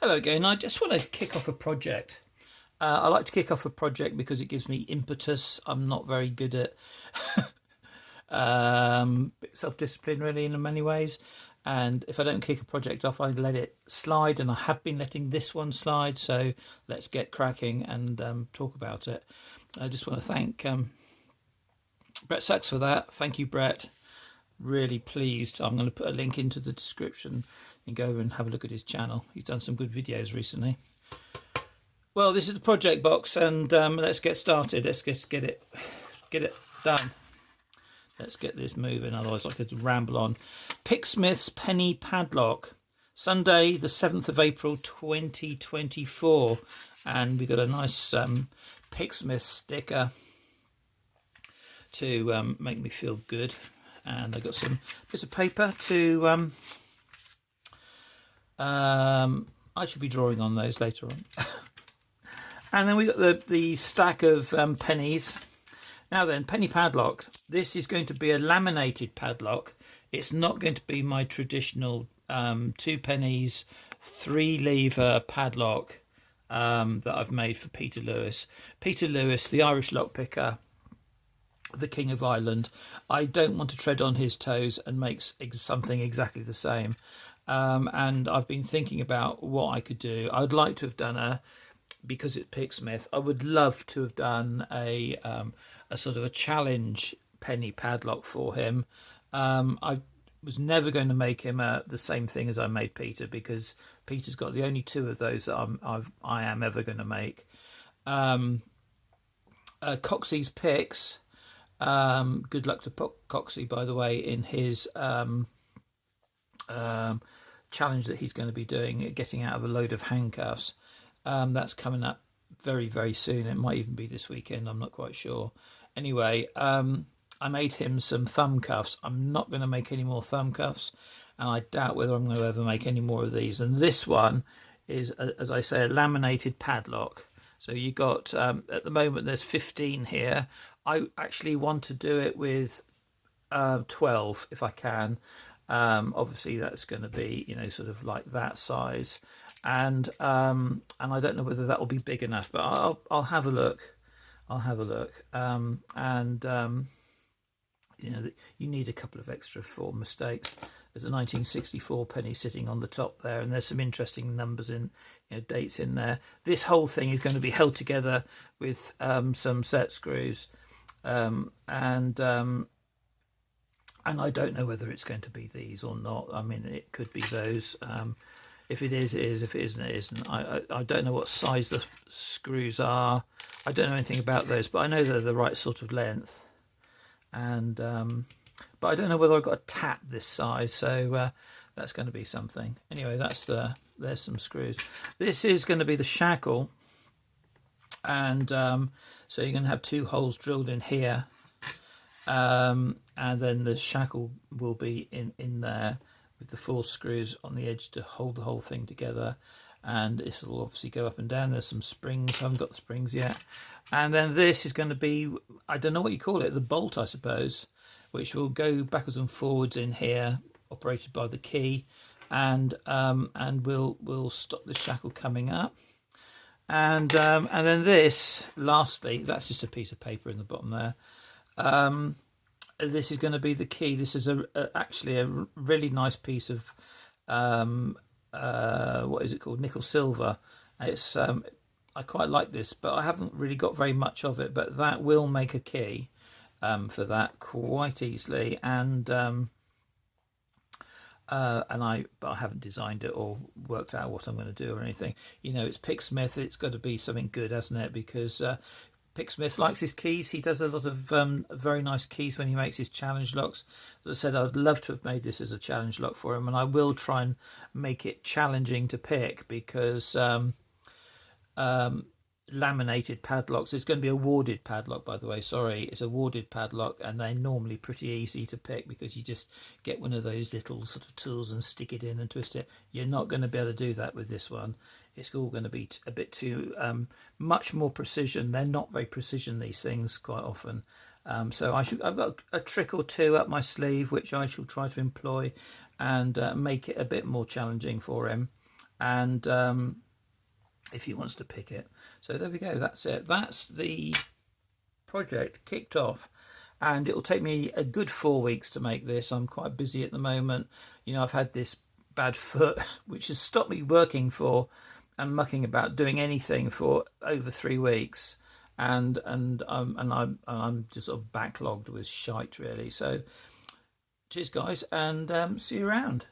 Hello again. I just want to kick off a project. I like to kick off a project because it gives me impetus. I'm not very good at self-discipline really in many ways. And if I don't kick a project off, I let it slide. And I have been letting this one slide. So let's get cracking and talk about it. I just want to thank Brett Sachs for that. Thank you, Brett. Really pleased. I'm going to put a link into the description and go over and have a look at his channel. He's done some good videos recently. Well, this is the project box, and let's get started. Let's get it done. Let's get this moving, otherwise I could ramble on. PickSmith's penny padlock, Sunday the 7th of April 2024, and we got a nice PickSmith sticker to make me feel good. And I got some bits of paper to I should be drawing on those later on. And then we got the stack of pennies. Now then, penny padlock. This is going to be a laminated padlock. It's not going to be my traditional 2 pennies, 3 lever padlock that I've made for Peter Lewis. Peter Lewis, the Irish lockpicker, the King of Ireland. I don't want to tread on his toes and make something exactly the same. And I've been thinking about what I could do. I'd like to have done because it's PickSmith, I would love to have done a sort of a challenge penny padlock for him. I was never going to make him the same thing as I made Peter, because Peter's got the only 2 of those that I am ever going to make. Coxey's picks. Good luck to Coxey, by the way, in his challenge that he's going to be doing, getting out of a load of handcuffs. That's coming up very, very soon. It might even be this weekend. I'm not quite sure. Anyway, I made him some thumb cuffs. I'm not going to make any more thumb cuffs, and I doubt whether I'm going to ever make any more of these. And this one is, as I say, a laminated padlock. So you got, at the moment, there's 15 here. I actually want to do it with 12 if I can. Obviously that's going to be, sort of like that size, and I don't know whether that will be big enough, but I'll have a look. You need a couple of extra for mistakes. There's a 1964 penny sitting on the top there, and there's some interesting numbers in, dates in there. This whole thing is going to be held together with some set screws, and I don't know whether it's going to be these or not. I mean, it could be those. If it is, it is. If it isn't, it isn't. I don't know what size the screws are. I don't know anything about those, but I know they're the right sort of length. And but I don't know whether I've got a tap this size, so that's going to be something. Anyway, there's some screws. This is going to be the shackle, and so you're going to have 2 holes drilled in here. And then the shackle will be in there with the 4 screws on the edge to hold the whole thing together, and this will obviously go up and down. There's some springs. I haven't got the springs yet. And then this is going to be, I don't know what you call it, the bolt, I suppose, which will go backwards and forwards in here, operated by the key, and will stop the shackle coming up. And then this, lastly, that's just a piece of paper in the bottom there. This is going to be the key. This is actually a really nice piece of what is it called? Nickel silver. It's I quite like this, but I haven't really got very much of it. But that will make a key for that quite easily, and I haven't designed it or worked out what I'm going to do or anything. It's PickSmith. It's got to be something good, hasn't it? Because PickSmith likes his keys. He does a lot of very nice keys when he makes his challenge locks. As I said, I'd love to have made this as a challenge lock for him, and I will try and make it challenging to pick, because laminated padlocks, it's going to be a warded padlock, by the way, sorry, it's a warded padlock, and they're normally pretty easy to pick because you just get one of those little sort of tools and stick it in and twist it. You're not going to be able to do that with this one. It's all going to be a bit too much more precision. They're not very precision, these things, quite often. So I've got a trick or 2 up my sleeve which I shall try to employ and make it a bit more challenging for him. and if he wants to pick it. So there we go, that's it. That's the project kicked off, and it'll take me a good 4 weeks to make this. I'm quite busy at the moment. You know, I've had this bad foot which has stopped me working for and mucking about doing anything for over 3 weeks, and I'm just sort of backlogged with shite really. So cheers guys, and see you around.